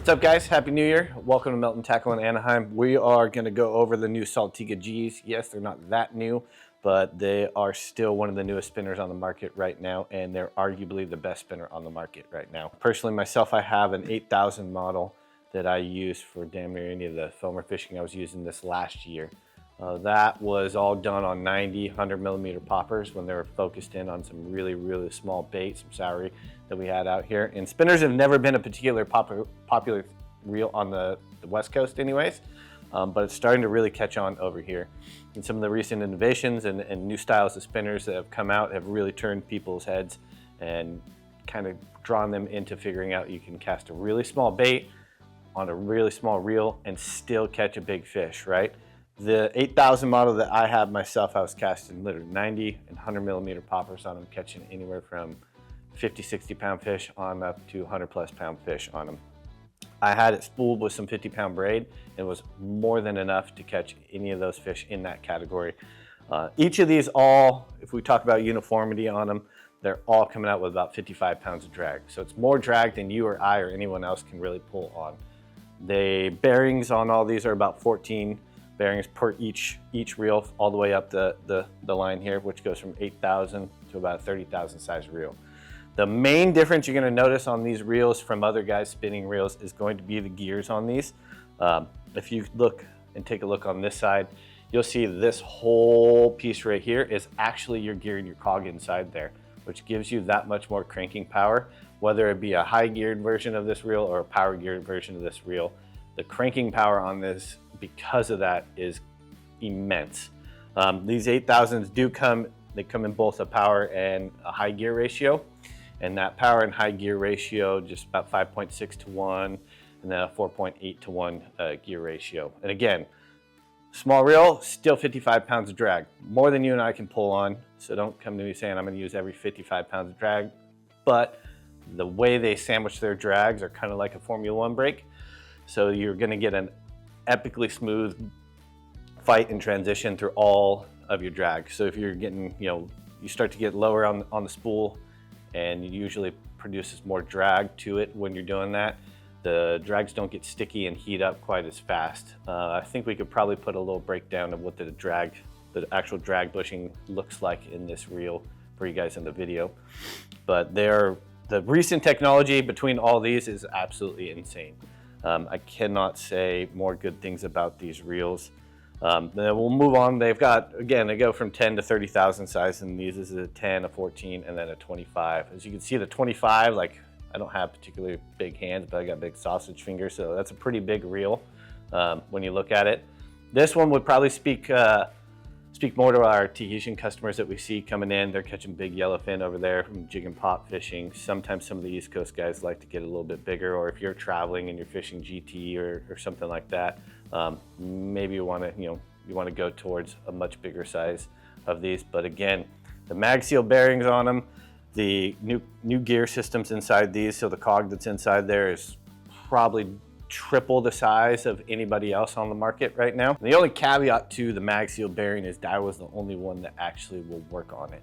What's up, guys? Happy New Year. Welcome to Melton Tackle in Anaheim. We are going to go over the new Saltiga Gs. Yes, they're not that new, but they are still one of the newest spinners on the market right now, and they're arguably the best spinner on the market right now. Personally, myself, I have an 8000 model that I use for damn near any of the foamer fishing I was using this last year. That was all done on 90, 100 millimeter poppers when they were focused in on some really, really small bait, some sour that we had out here. And spinners have never been a particular popular reel on the West Coast anyways, but it's starting to really catch on over here. And some of the recent innovations and new styles of spinners that have come out have really turned people's heads and kind of drawn them into figuring out you can cast a really small bait on a really small reel and still catch a big fish, right? The 8000 model that I have myself, I was casting literally 90 and 100 millimeter poppers on them, catching anywhere from 50, 60 pound fish on up to 100 plus pound fish on them. I had it spooled with some 50 pound braid. It was more than enough to catch any of those fish in that category. Each of these if we talk about uniformity on them, they're all coming out with about 55 pounds of drag. So it's more drag than you or I or anyone else can really pull on. The bearings on all these are about 14 bearings per each reel, all the way up the line here, which goes from 8,000 to about 30,000 size reel. The main difference you're going to notice on these reels from other guys spinning reels is going to be the gears on these. If you look and take a look on this side, you'll see this whole piece right here is actually your gear and your cog inside there, which gives you that much more cranking power, whether it be a high geared version of this reel or a power geared version of this reel. The cranking power on this, because of that, is immense. These 8000s they come in both a power and a high gear ratio. And that power and high gear ratio, just about 5.6 to 1, and then a 4.8 to 1 gear ratio. And again, small reel, still 55 pounds of drag, more than you and I can pull on. So don't come to me saying I'm going to use every 55 pounds of drag. But the way they sandwich their drags are kind of like a Formula One brake. So you're going to get an epically smooth fight and transition through all of your drag. So if you're getting, you start to get lower on the spool, and it usually produces more drag to it when you're doing that. The drags don't get sticky and heat up quite as fast. I think we could probably put a little breakdown of what the actual drag bushing looks like in this reel for you guys in the video. But the recent technology between all these is absolutely insane. I cannot say more good things about these reels. Then we'll move on. They go from 10 to 30,000 size, and these is a 10, a 14, and then a 25. As you can see, the 25, I don't have particularly big hands, but I got big sausage fingers, so that's a pretty big reel when you look at it. This one would probably speak more to our Tahitian customers that we see coming in. They're catching big yellowfin over there from jig and pop fishing. Sometimes some of the East Coast guys like to get a little bit bigger, or if you're traveling and you're fishing GT or something like that, maybe you want to go towards a much bigger size of these. But again, the mag seal bearings on them, the new gear systems inside these, so the cog that's inside there is probably triple the size of anybody else on the market right now. And the only caveat to the mag seal bearing is Daiwa's the only one that actually will work on it.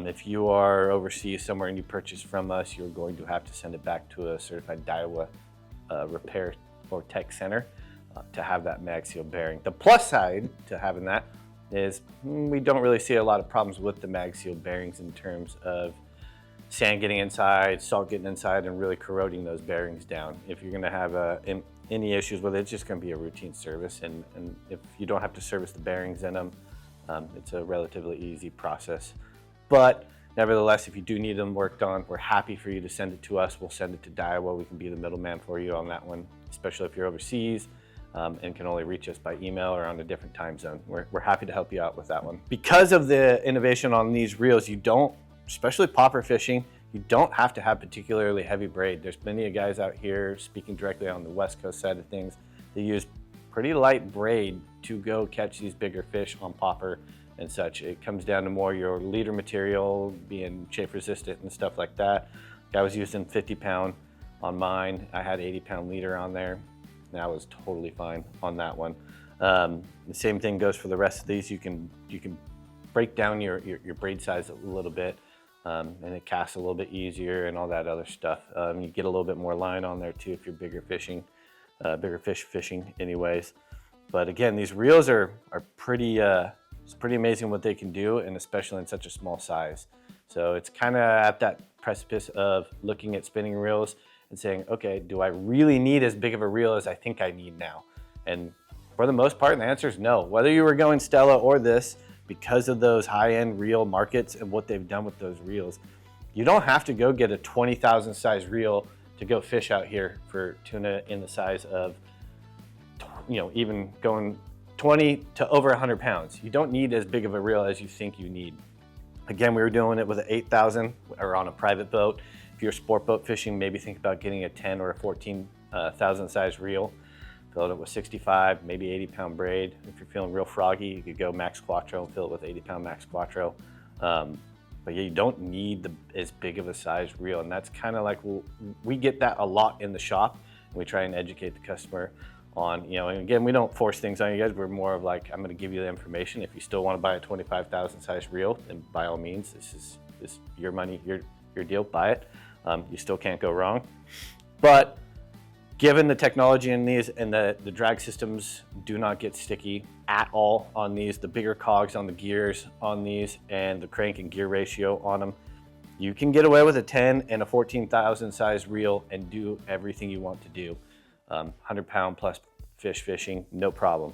If you are overseas somewhere and you purchase from us, you're going to have to send it back to a certified Daiwa repair or tech center to have that mag seal bearing. The plus side to having that is we don't really see a lot of problems with the mag seal bearings in terms of sand getting inside, salt getting inside, and really corroding those bearings down. If you're going to have any issues with it, it's just going to be a routine service. And if you don't have to service the bearings in them, it's a relatively easy process. But nevertheless, if you do need them worked on, we're happy for you to send it to us. We'll send it to Daiwa. We can be the middleman for you on that one, especially if you're overseas and can only reach us by email or on a different time zone. We're happy to help you out with that one. Because of the innovation on these reels, especially popper fishing, you don't have to have particularly heavy braid. There's many guys out here speaking directly on the West Coast side of things. They use pretty light braid to go catch these bigger fish on popper and such. It comes down to more your leader material being chafe resistant and stuff like that. I was using 50 pound on mine. I had 80 pound leader on there. That was totally fine on that one. The same thing goes for the rest of these. You can break down your braid size a little bit. and it casts a little bit easier and all that other stuff. You get a little bit more line on there too if you're bigger fish fishing anyways. But again, these reels are pretty, it's pretty amazing what they can do, and especially in such a small size. So it's kind of at that precipice of looking at spinning reels and saying, okay, do I really need as big of a reel as I think I need now? And for the most part, the answer is no. Whether you were going Stella or this, because of those high-end reel markets and what they've done with those reels, you don't have to go get a 20,000 size reel to go fish out here for tuna in the size of, even going 20 to over 100 pounds. You don't need as big of a reel as you think you need. Again, we were doing it with an 8,000 or on a private boat. If you're sport boat fishing, maybe think about getting a 10 or a 14,000 size reel. Fill it up with 65, maybe 80 pound braid. If you're feeling real froggy, you could go Max Quattro and fill it with 80 pound Max Quattro. But yeah, you don't need as big of a size reel. And that's kind of like, we get that a lot in the shop. And we try and educate the customer on, and again, we don't force things on you guys. We're more of like, I'm going to give you the information. If you still want to buy a 25,000 size reel, then by all means, this is your money, your deal, buy it. You still can't go wrong. But given the technology in these and the drag systems do not get sticky at all on these, the bigger cogs on the gears on these and the crank and gear ratio on them, you can get away with a 10 and a 14,000 size reel and do everything you want to do. 100 pound plus fish fishing, no problem.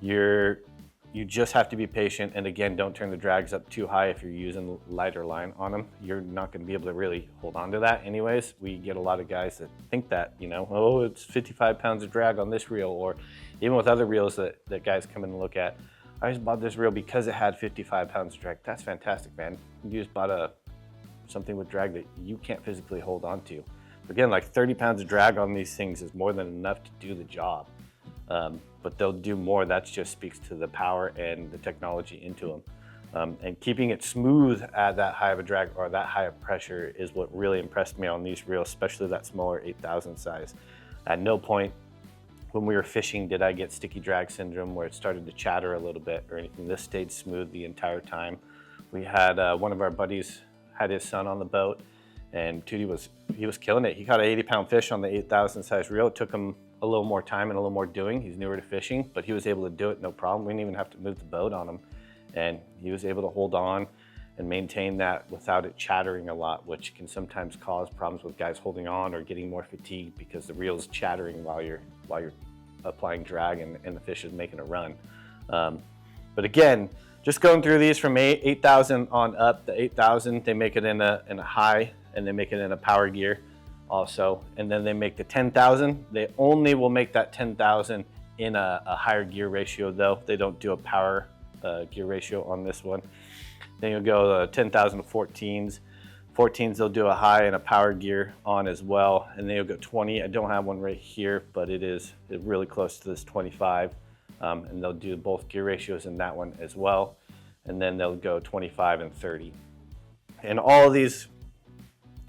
You just have to be patient, and again, don't turn the drags up too high if you're using lighter line on them. You're not going to be able to really hold on to that anyways. We get a lot of guys that think that, oh, it's 55 pounds of drag on this reel, or even with other reels that guys come in and look at. I just bought this reel because it had 55 pounds of drag. That's fantastic, man. You just bought something with drag that you can't physically hold on to. Again, like 30 pounds of drag on these things is more than enough to do the job. But they'll do more. That just speaks to the power and the technology into them. And keeping it smooth at that high of a drag or that high of pressure is what really impressed me on these reels, especially that smaller 8,000 size. At no point when we were fishing did I get sticky drag syndrome where it started to chatter a little bit or anything. This stayed smooth the entire time. We had one of our buddies had his son on the boat, and Tootie was killing it. He caught an 80 pound fish on the 8,000 size reel. It took him a little more time and a little more doing. He's newer to fishing, but he was able to do it no problem. We didn't even have to move the boat on him. And he was able to hold on and maintain that without it chattering a lot, which can sometimes cause problems with guys holding on or getting more fatigued because the reel is chattering while you're applying drag and the fish is making a run. But again, just going through these from 8,000 on up, the 8,000, they make it in a high and they make it in a power gear also. And then they make the 10,000. They only will make that 10,000 in a higher gear ratio though. They don't do a power gear ratio on this one. Then you'll go 10,000 to 14s. 14s, they'll do a high and a power gear on as well. And then you'll go 20. I don't have one right here, but it's really close to this 25. And they'll do both gear ratios in that one as well. And then they'll go 25 and 30. And all of these,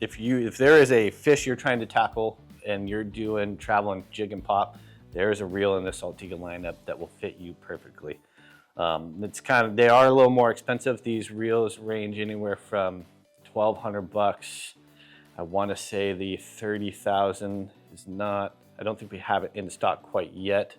if there is a fish you're trying to tackle and you're doing traveling jig and pop, there is a reel in the Saltiga lineup that will fit you perfectly. They are a little more expensive. These reels range anywhere from $1,200. I want to say the 30,000 is not, I don't think we have it in stock quite yet.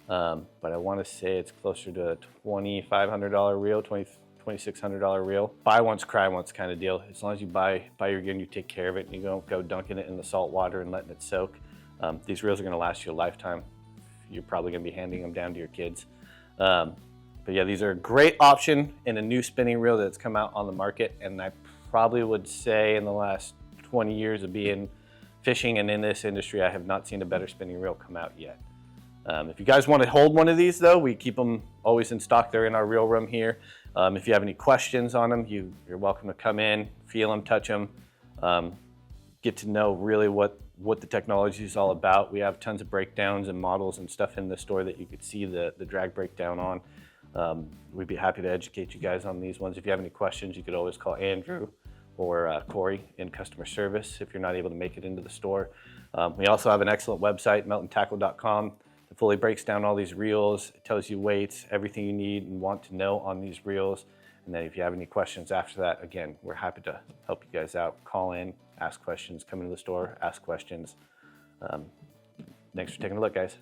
But I want to say it's closer to a $2,500 reel, $2,600 reel. Buy once, cry once kind of deal. As long as you buy your gear and you take care of it and you don't go dunking it in the salt water and letting it soak. These reels are going to last you a lifetime. You're probably going to be handing them down to your kids. But yeah, these are a great option in a new spinning reel that's come out on the market. And I probably would say in the last 20 years of being fishing and in this industry, I have not seen a better spinning reel come out yet. If you guys want to hold one of these though, we keep them always in stock. They're in our reel room here. If you have any questions on them, you're welcome to come in, feel them, touch them, get to know really what the technology is all about. We have tons of breakdowns and models and stuff in the store that you could see the drag breakdown on. We'd be happy to educate you guys on these ones. If you have any questions, you could always call Andrew or Corey in customer service if you're not able to make it into the store. We also have an excellent website, meltontackle.com. It fully breaks down all these reels. It tells you weights, everything you need and want to know on these reels. And then if you have any questions after that, again, we're happy to help you guys out. Call in, ask questions, come into the store, ask questions. Thanks for taking a look, guys.